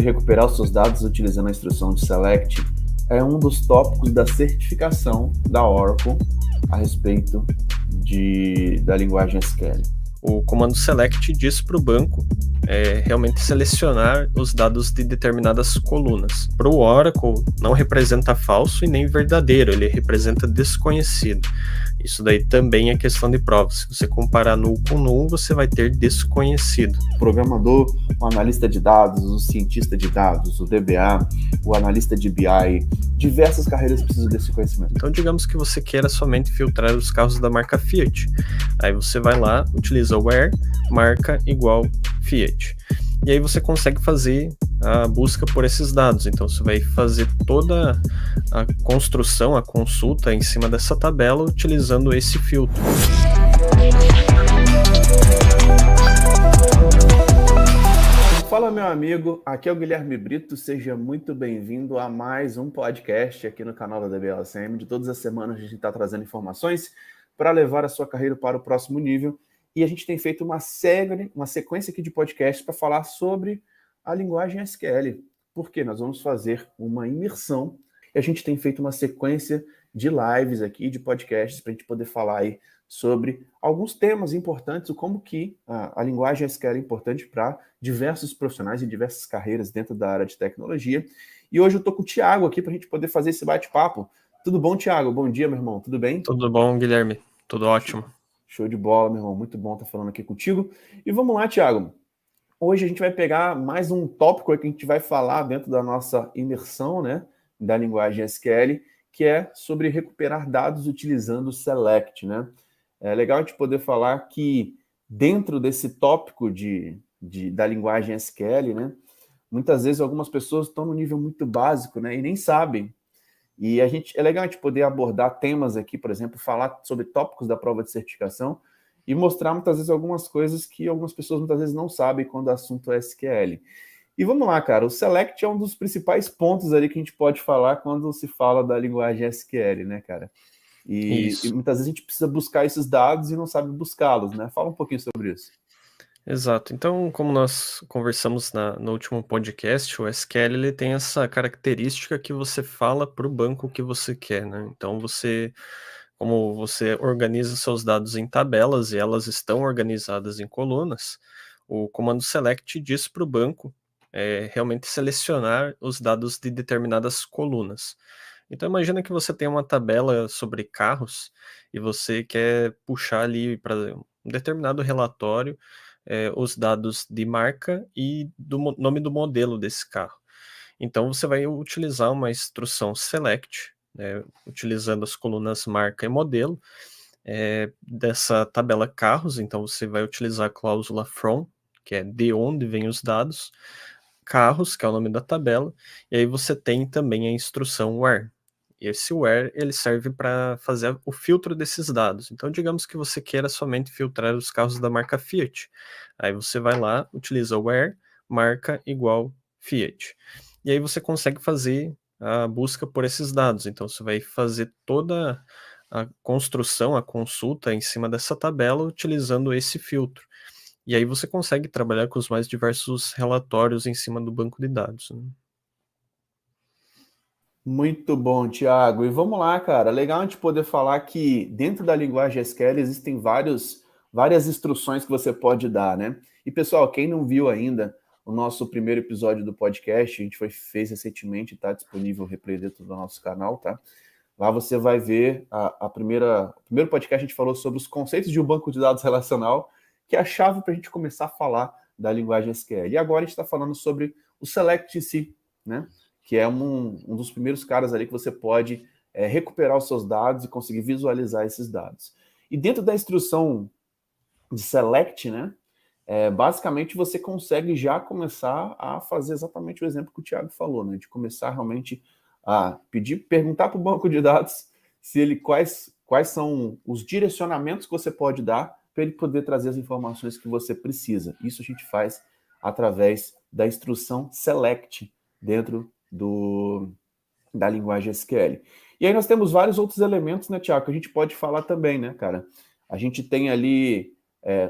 Recuperar os seus dados utilizando a instrução de select é um dos tópicos da certificação da Oracle a respeito da linguagem SQL. O comando select diz para o banco realmente selecionar os dados de determinadas colunas. Para o Oracle, não representa falso e nem verdadeiro, ele representa desconhecido. Isso daí também é questão de prova. Se você comparar null com null, você vai ter desconhecido. O programador, o analista de dados, o cientista de dados, o DBA, o analista de BI, diversas carreiras precisam desse conhecimento. Então, digamos que você queira somente filtrar os carros da marca Fiat. Aí você vai lá, utiliza o where, marca igual Fiat. E aí você consegue fazer a busca por esses dados. Então você vai fazer toda a construção, a consulta em cima dessa tabela utilizando esse filtro. Fala, meu amigo, aqui é o Guilherme Brito, seja muito bem-vindo a mais um podcast aqui no canal da DBLSM. De todas as semanas a gente está trazendo informações para levar a sua carreira para o próximo nível. E a gente tem feito uma sequência aqui de podcasts para falar sobre a linguagem SQL, porque nós vamos fazer uma imersão e a gente tem feito uma sequência de lives aqui, de podcasts, para a gente poder falar aí sobre alguns temas importantes, como que a linguagem SQL é importante para diversos profissionais e diversas carreiras dentro da área de tecnologia. E hoje eu estou com o Thiago aqui para a gente poder fazer esse bate-papo. Tudo bom, Thiago? Bom dia, meu irmão. Tudo bem? Tudo bom, Guilherme? Tudo ótimo. Show de bola, meu irmão. Muito bom estar falando aqui contigo. E vamos lá, Thiago. Hoje a gente vai pegar mais um tópico que a gente vai falar dentro da nossa imersão, né, da linguagem SQL, que é sobre recuperar dados utilizando o select, né? É legal a gente poder falar que dentro desse tópico da linguagem SQL, né, muitas vezes algumas pessoas estão no nível muito básico, né, e nem sabem. E é legal a gente poder abordar temas aqui, por exemplo, falar sobre tópicos da prova de certificação e mostrar muitas vezes algumas coisas que algumas pessoas muitas vezes não sabem quando o assunto é SQL. E vamos lá, cara, o select é um dos principais pontos ali que a gente pode falar quando se fala da linguagem SQL, né, cara? E muitas vezes a gente precisa buscar esses dados e não sabe buscá-los, né? Fala um pouquinho sobre isso. Exato. Então, como nós conversamos no último podcast, o SQL ele tem essa característica que você fala para o banco o que você quer, né? Então, como você organiza seus dados em tabelas e elas estão organizadas em colunas, o comando select diz para o banco realmente selecionar os dados de determinadas colunas. Então, imagina que você tem uma tabela sobre carros e você quer puxar ali para um determinado relatório os dados de marca e do nome do modelo desse carro. Então você vai utilizar uma instrução select, utilizando as colunas marca e modelo, dessa tabela carros. Então você vai utilizar a cláusula from, que é de onde vêm os dados, carros, que é o nome da tabela, e aí você tem também a instrução where. E esse where ele serve para fazer o filtro desses dados. Então, digamos que você queira somente filtrar os carros da marca Fiat. Aí você vai lá, utiliza o where, marca igual Fiat. E aí você consegue fazer a busca por esses dados. Então, você vai fazer toda a construção, a consulta em cima dessa tabela utilizando esse filtro. E aí você consegue trabalhar com os mais diversos relatórios em cima do banco de dados, né? Muito bom, Thiago. E vamos lá, cara. Legal a gente poder falar que dentro da linguagem SQL existem várias instruções que você pode dar, né? E pessoal, quem não viu ainda o nosso primeiro episódio do podcast, a gente fez recentemente, está disponível o replay dentro do nosso canal, tá? Lá você vai ver o primeiro podcast a gente falou sobre os conceitos de um banco de dados relacional, que é a chave para a gente começar a falar da linguagem SQL. E agora a gente está falando sobre o select em si, né? Que é um dos primeiros caras ali que você pode recuperar os seus dados e conseguir visualizar esses dados. E dentro da instrução de select, né, basicamente você consegue já começar a fazer exatamente o exemplo que o Thiago falou, né, de começar realmente a perguntar para o banco de dados quais são os direcionamentos que você pode dar para ele poder trazer as informações que você precisa. Isso a gente faz através da instrução select dentro da linguagem SQL. E aí nós temos vários outros elementos, né, Tiago, que a gente pode falar também, né, cara? A gente tem ali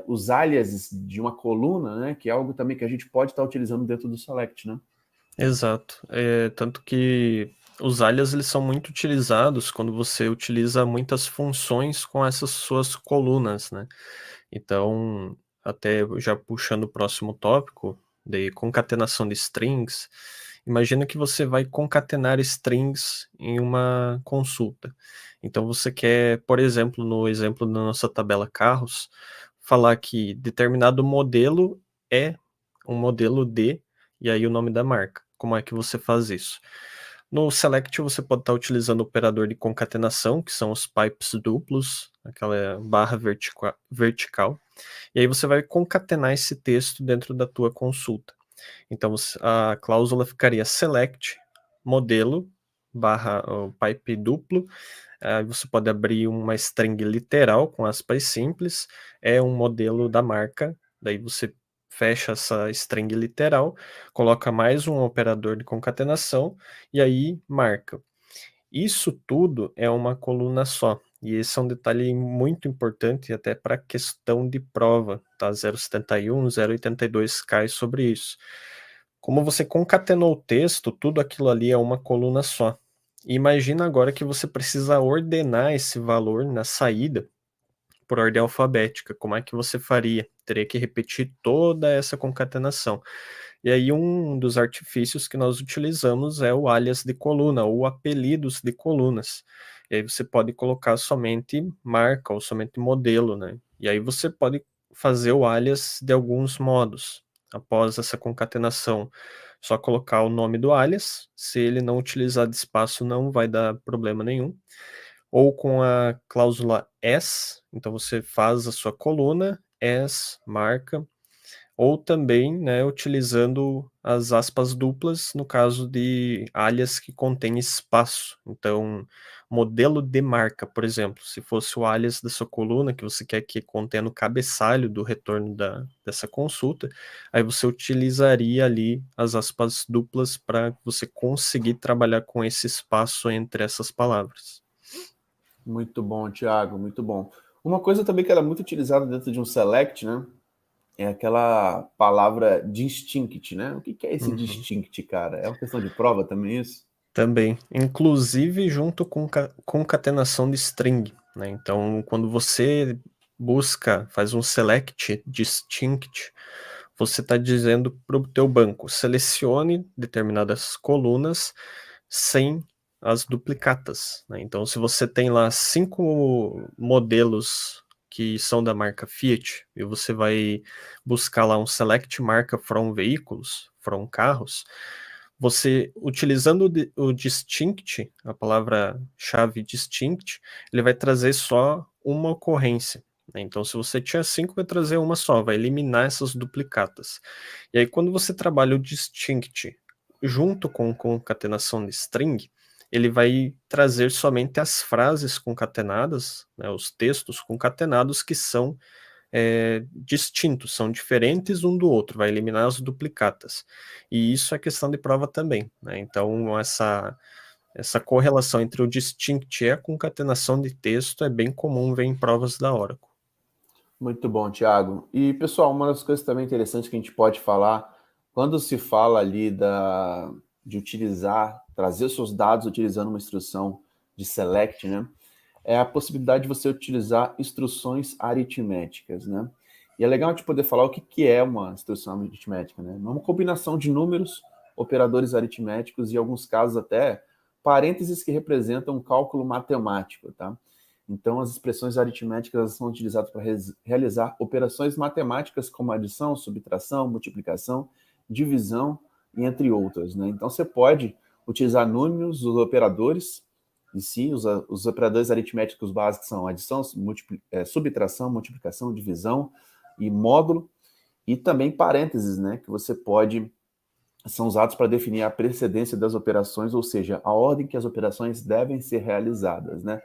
os aliases de uma coluna, né, que é algo também que a gente pode estar utilizando dentro do select, né? Exato. Tanto que os alias eles são muito utilizados quando você utiliza muitas funções com essas suas colunas, né? Então, até já puxando o próximo tópico de concatenação de strings, imagina que você vai concatenar strings em uma consulta. Então você quer, por exemplo, no exemplo da nossa tabela carros, falar que determinado modelo é um modelo de, e aí o nome da marca. Como é que você faz isso? No select você pode estar utilizando o operador de concatenação, que são os pipes duplos, aquela barra vertical, e aí você vai concatenar esse texto dentro da tua consulta. Então a cláusula ficaria select modelo barra o pipe duplo. Aí você pode abrir uma string literal com aspas simples, é um modelo da marca, daí você fecha essa string literal, coloca mais um operador de concatenação e aí marca. Isso tudo é uma coluna só. E esse é um detalhe muito importante até para a questão de prova, tá? 071, 082 cai sobre isso. Como você concatenou o texto, tudo aquilo ali é uma coluna só. Imagina agora que você precisa ordenar esse valor na saída por ordem alfabética. Como é que você faria? Teria que repetir toda essa concatenação. E aí um dos artifícios que nós utilizamos é o alias de coluna, ou apelidos de colunas. E aí você pode colocar somente marca ou somente modelo, né? E aí você pode fazer o alias de alguns modos. Após essa concatenação, só colocar o nome do alias. Se ele não utilizar de espaço, não vai dar problema nenhum. Ou com a cláusula as, então você faz a sua coluna, as, marca, ou também, né, utilizando as aspas duplas no caso de alias que contém espaço. Então, modelo de marca, por exemplo, se fosse o alias da sua coluna que você quer que contenha no cabeçalho do retorno dessa consulta, aí você utilizaria ali as aspas duplas para você conseguir trabalhar com esse espaço entre essas palavras. Muito bom, Thiago, muito bom. Uma coisa também que era muito utilizada dentro de um select, né? É aquela palavra distinct, né? O que que é esse Uhum. distinct, cara? É uma questão de prova também isso? Também, inclusive junto com concatenação de string, né? Então, quando você busca, faz um select distinct, você está dizendo para o teu banco, selecione determinadas colunas sem as duplicatas, né? Então, se você tem lá 5 modelos que são da marca Fiat, e você vai buscar lá um select marca from veículos, from carros, você, utilizando o distinct, a palavra-chave distinct, ele vai trazer só uma ocorrência, né? Então, se você tinha 5, vai trazer uma só, vai eliminar essas duplicatas. E aí, quando você trabalha o distinct junto com concatenação de string, ele vai trazer somente as frases concatenadas, né, os textos concatenados que são distintos, são diferentes um do outro, vai eliminar as duplicatas. E isso é questão de prova também, né? Então, essa correlação entre o distinct e a concatenação de texto é bem comum ver em provas da Oracle. Muito bom, Thiago. E, pessoal, uma das coisas também interessantes que a gente pode falar, quando se fala ali de utilizar, trazer seus dados utilizando uma instrução de select, né? É a possibilidade de você utilizar instruções aritméticas, né? E é legal a gente poder falar o que que é uma instrução aritmética, né? É uma combinação de números, operadores aritméticos e, em alguns casos, até parênteses que representam um cálculo matemático, tá? Então, as expressões aritméticas são utilizadas para realizar operações matemáticas como adição, subtração, multiplicação, divisão e entre outras, né? Então, você pode utilizar números, os operadores em si, os operadores aritméticos básicos são adição, subtração, multiplicação, divisão e módulo, e também parênteses, né, que você pode, são usados para definir a precedência das operações, ou seja, a ordem que as operações devem ser realizadas, né?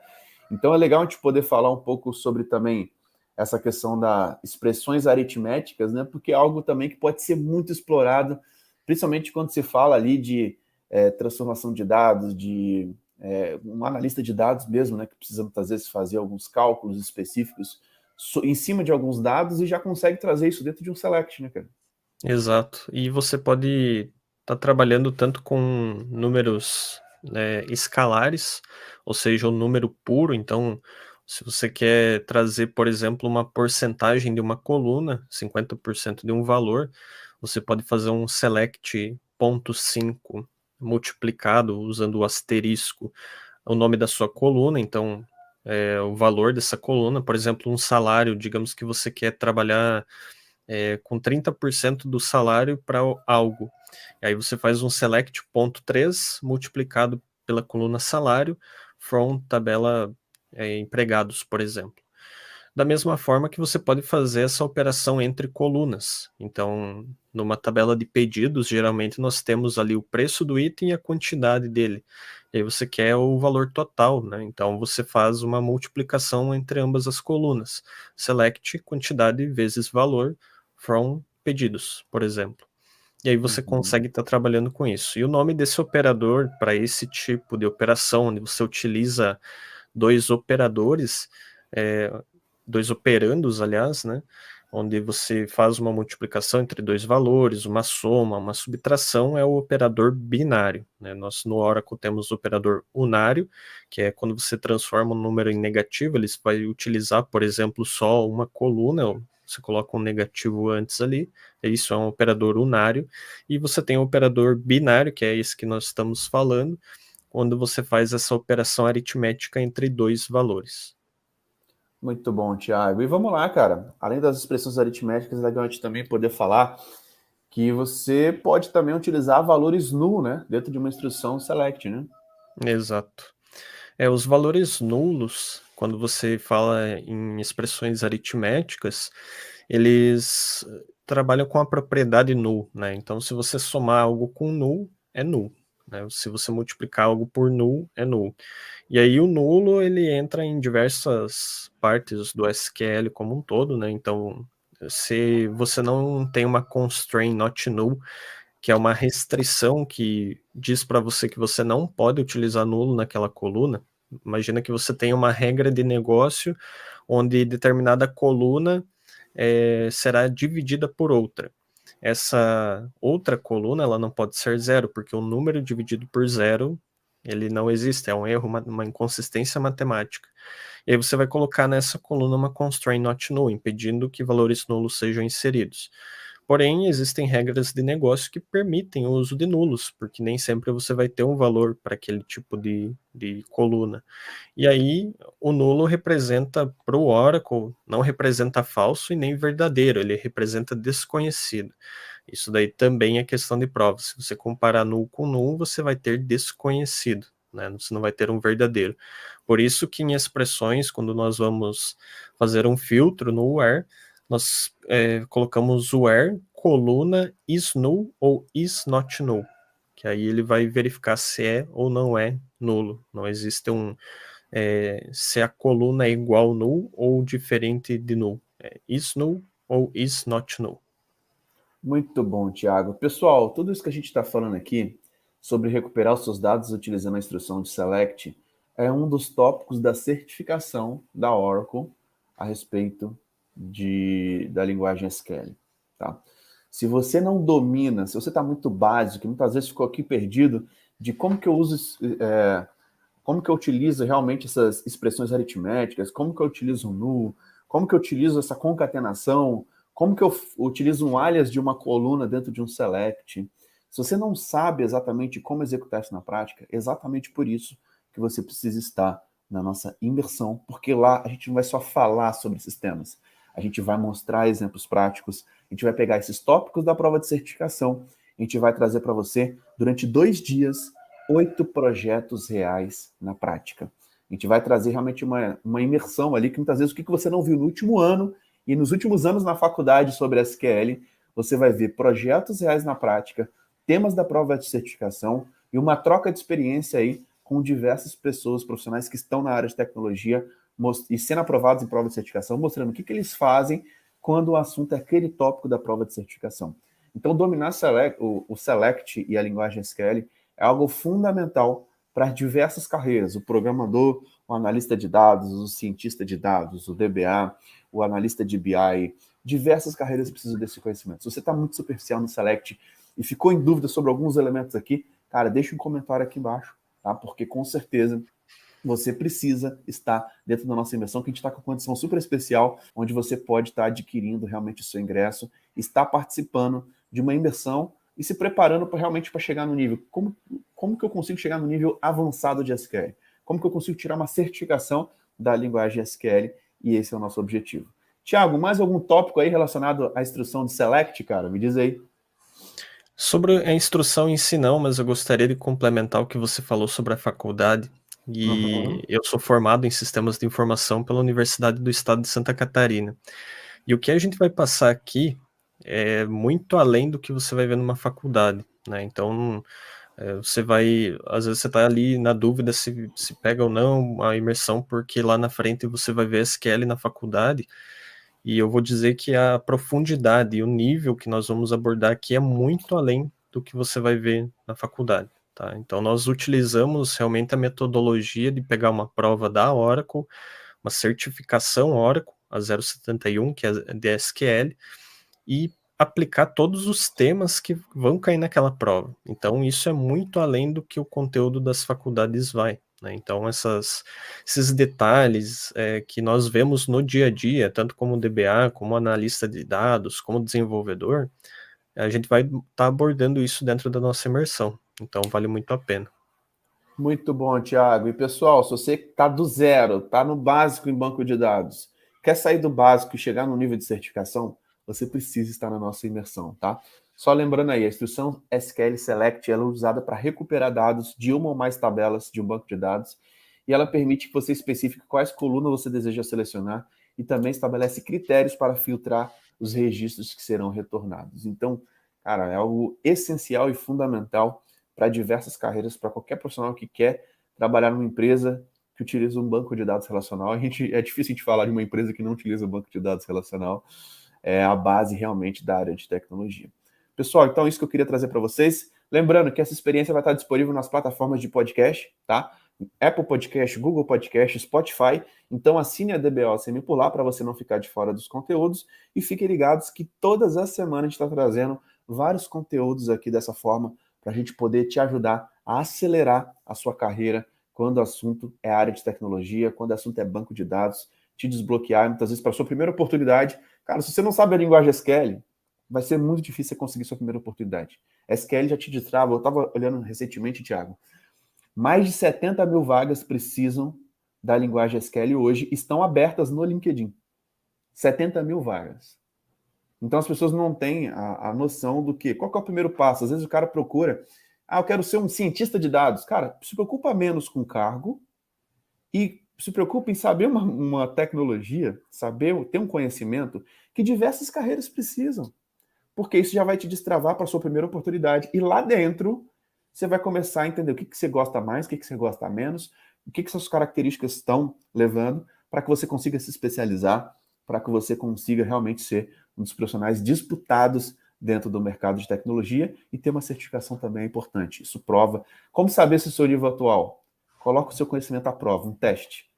Então é legal a gente poder falar um pouco sobre também essa questão das expressões aritméticas, né? Porque é algo também que pode ser muito explorado, principalmente quando se fala ali de transformação de dados, de um analista de dados mesmo, né? Que precisa muitas vezes fazer alguns cálculos específicos em cima de alguns dados e já consegue trazer isso dentro de um select, né, cara? Exato. E você pode está trabalhando tanto com números, escalares, ou seja, o número puro. Então, se você quer trazer, por exemplo, uma porcentagem de uma coluna, 50% de um valor, você pode fazer um select ponto 5 multiplicado usando o asterisco, o nome da sua coluna. Então, o valor dessa coluna, por exemplo, um salário, digamos que você quer trabalhar com 30% do salário para algo. E aí você faz um select ponto 3 multiplicado pela coluna salário from tabela empregados, por exemplo. Da mesma forma que você pode fazer essa operação entre colunas. Então, numa tabela de pedidos, geralmente nós temos ali o preço do item e a quantidade dele. E aí você quer o valor total, né? Então você faz uma multiplicação entre ambas as colunas. Select quantidade vezes valor from pedidos, por exemplo. E aí você Uhum. consegue estar trabalhando com isso. E o nome desse operador para esse tipo de operação, onde você utiliza dois operadores, é, dois operandos, aliás, né? Onde você faz uma multiplicação entre dois valores, uma soma, uma subtração, é o operador binário, né? Nós no Oracle temos o operador unário, que é quando você transforma um número em negativo, ele vai utilizar, por exemplo, só uma coluna, ou você coloca um negativo antes ali, isso é um operador unário. E você tem o operador binário, que é esse que nós estamos falando, quando você faz essa operação aritmética entre dois valores. Muito bom, Thiago. E vamos lá, cara. Além das expressões aritméticas, é legal a gente também poder falar que você pode também utilizar valores null, né? Dentro de uma instrução select, né? Exato. Os valores nulos, quando você fala em expressões aritméticas, eles trabalham com a propriedade null, né? Então, se você somar algo com null, é null, né? Se você multiplicar algo por null, é null. E aí o nulo, ele entra em diversas partes do SQL como um todo, né? Então, se você não tem uma constraint not null, que é uma restrição que diz para você que você não pode utilizar nulo naquela coluna. Imagina que você tem uma regra de negócio onde determinada coluna será dividida por outra. Essa outra coluna ela não pode ser zero, porque o número dividido por zero ele não existe, é um erro, uma inconsistência matemática. E aí você vai colocar nessa coluna uma constraint not null, impedindo que valores nulos sejam inseridos. Porém, existem regras de negócio que permitem o uso de nulos, porque nem sempre você vai ter um valor para aquele tipo de coluna. E aí, o nulo representa, para o Oracle, não representa falso e nem verdadeiro, ele representa desconhecido. Isso daí também é questão de prova. Se você comparar null com null, você vai ter desconhecido, né? Você não vai ter um verdadeiro. Por isso que em expressões, quando nós vamos fazer um filtro no where, nós colocamos where, coluna, is null ou is not null, que aí ele vai verificar se é ou não é nulo. Não existe se a coluna é igual null ou diferente de null. É is null ou is not null. Muito bom, Thiago. Pessoal, tudo isso que a gente está falando aqui sobre recuperar os seus dados utilizando a instrução de select é um dos tópicos da certificação da Oracle a respeito da linguagem SQL. Tá? Se você não domina, se você está muito básico, muitas vezes ficou aqui perdido de como que eu uso, como que eu utilizo realmente essas expressões aritméticas, como que eu utilizo o null, como que eu utilizo essa concatenação, como que eu utilizo um alias de uma coluna dentro de um select. Se você não sabe exatamente como executar isso na prática, é exatamente por isso que você precisa estar na nossa imersão, porque lá a gente não vai só falar sobre esses temas, a gente vai mostrar exemplos práticos, a gente vai pegar esses tópicos da prova de certificação, a gente vai trazer para você, durante 2 dias, 8 projetos reais na prática. A gente vai trazer realmente uma imersão ali, que muitas vezes o que você não viu no último ano e nos últimos anos na faculdade sobre SQL, você vai ver projetos reais na prática, temas da prova de certificação e uma troca de experiência aí com diversas pessoas, profissionais que estão na área de tecnologia e sendo aprovados em prova de certificação, mostrando o que eles fazem quando o assunto é aquele tópico da prova de certificação. Então, dominar o Select e a linguagem SQL é algo fundamental para diversas carreiras. O programador, o analista de dados, o cientista de dados, o DBA, o analista de BI, diversas carreiras precisam desse conhecimento. Se você está muito superficial no Select, e ficou em dúvida sobre alguns elementos aqui, cara, deixa um comentário aqui embaixo, tá? Porque com certeza você precisa estar dentro da nossa imersão, que a gente está com uma condição super especial, onde você pode estar adquirindo realmente o seu ingresso, estar participando de uma imersão e se preparando realmente para chegar no nível. Como que eu consigo chegar no nível avançado de SQL? Como que eu consigo tirar uma certificação da linguagem SQL? E esse é o nosso objetivo. Tiago, mais algum tópico aí relacionado à instrução de Select, cara? Me diz aí. Sobre a instrução em si não, mas eu gostaria de complementar o que você falou sobre a faculdade. E eu sou formado em sistemas de informação pela Universidade do Estado de Santa Catarina. E o que a gente vai passar aqui é muito além do que você vai ver numa faculdade, né? Então, você vai, às vezes você está ali na dúvida se pega ou não a imersão, porque lá na frente você vai ver SQL na faculdade, e eu vou dizer que a profundidade e o nível que nós vamos abordar aqui é muito além do que você vai ver na faculdade, tá? Então nós utilizamos realmente a metodologia de pegar uma prova da Oracle, uma certificação Oracle, a 071, que é de SQL, e aplicar todos os temas que vão cair naquela prova. Então isso é muito além do que o conteúdo das faculdades vai, né? Então esses detalhes que nós vemos no dia a dia, tanto como DBA, como analista de dados, como desenvolvedor, a gente vai estar abordando isso dentro da nossa imersão. Então vale muito a pena. Muito bom, Thiago. E pessoal, se você está do zero, está no básico em banco de dados, quer sair do básico e chegar no nível de certificação, você precisa estar na nossa imersão, tá? Só lembrando aí, a instrução SQL Select ela é usada para recuperar dados de uma ou mais tabelas de um banco de dados e ela permite que você especifique quais colunas você deseja selecionar e também estabelece critérios para filtrar os registros que serão retornados. Então, cara, é algo essencial e fundamental para diversas carreiras, para qualquer profissional que quer trabalhar numa empresa que utiliza um banco de dados relacional. É difícil a gente falar de uma empresa que não utiliza um banco de dados relacional. É a base realmente da área de tecnologia. Pessoal, então isso que eu queria trazer para vocês. Lembrando que essa experiência vai estar disponível nas plataformas de podcast, tá? Apple Podcast, Google Podcast, Spotify. Então assine a DBOCM por lá para você não ficar de fora dos conteúdos e fiquem ligados que todas as semanas a gente está trazendo vários conteúdos aqui dessa forma para a gente poder te ajudar a acelerar a sua carreira quando o assunto é área de tecnologia, quando o assunto é banco de dados, te desbloquear muitas vezes para a sua primeira oportunidade. Cara, se você não sabe a linguagem SQL, vai ser muito difícil você conseguir sua primeira oportunidade. SQL já te destrava. Eu estava olhando recentemente, Thiago, mais de 70 mil vagas precisam da linguagem SQL hoje, estão abertas no LinkedIn. 70 mil vagas. Então as pessoas não têm a noção do que. Qual que é o primeiro passo? Às vezes o cara procura, eu quero ser um cientista de dados. Cara, se preocupa menos com o cargo e se preocupa em saber uma tecnologia, ter um conhecimento que diversas carreiras precisam. Porque isso já vai te destravar para a sua primeira oportunidade. E lá dentro, você vai começar a entender o que você gosta mais, o que você gosta menos, o que suas características estão levando para que você consiga se especializar, para que você consiga realmente ser um dos profissionais disputados dentro do mercado de tecnologia e ter uma certificação também é importante. Isso prova. Como saber se o seu nível atual? Coloca o seu conhecimento à prova, um teste.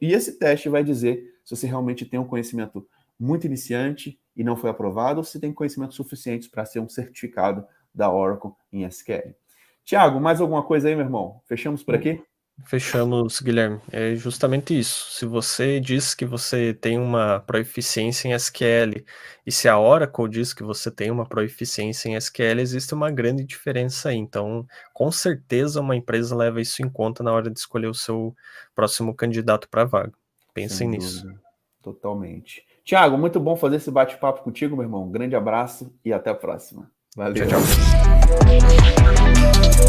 E esse teste vai dizer se você realmente tem um conhecimento muito iniciante e não foi aprovado, ou se tem conhecimentos suficientes para ser um certificado da Oracle em SQL. Tiago, mais alguma coisa aí, meu irmão? Fechamos por aqui? Fechamos, Guilherme. É justamente isso. Se você diz que você tem uma proeficiência em SQL e se a Oracle diz que você tem uma proeficiência em SQL, existe uma grande diferença aí. Então, com certeza, uma empresa leva isso em conta na hora de escolher o seu próximo candidato para a vaga. Pensem Sem nisso. dúvida. Totalmente. Tiago, muito bom fazer esse bate-papo contigo, meu irmão. Um grande abraço e até a próxima. Valeu. Tchau, tchau.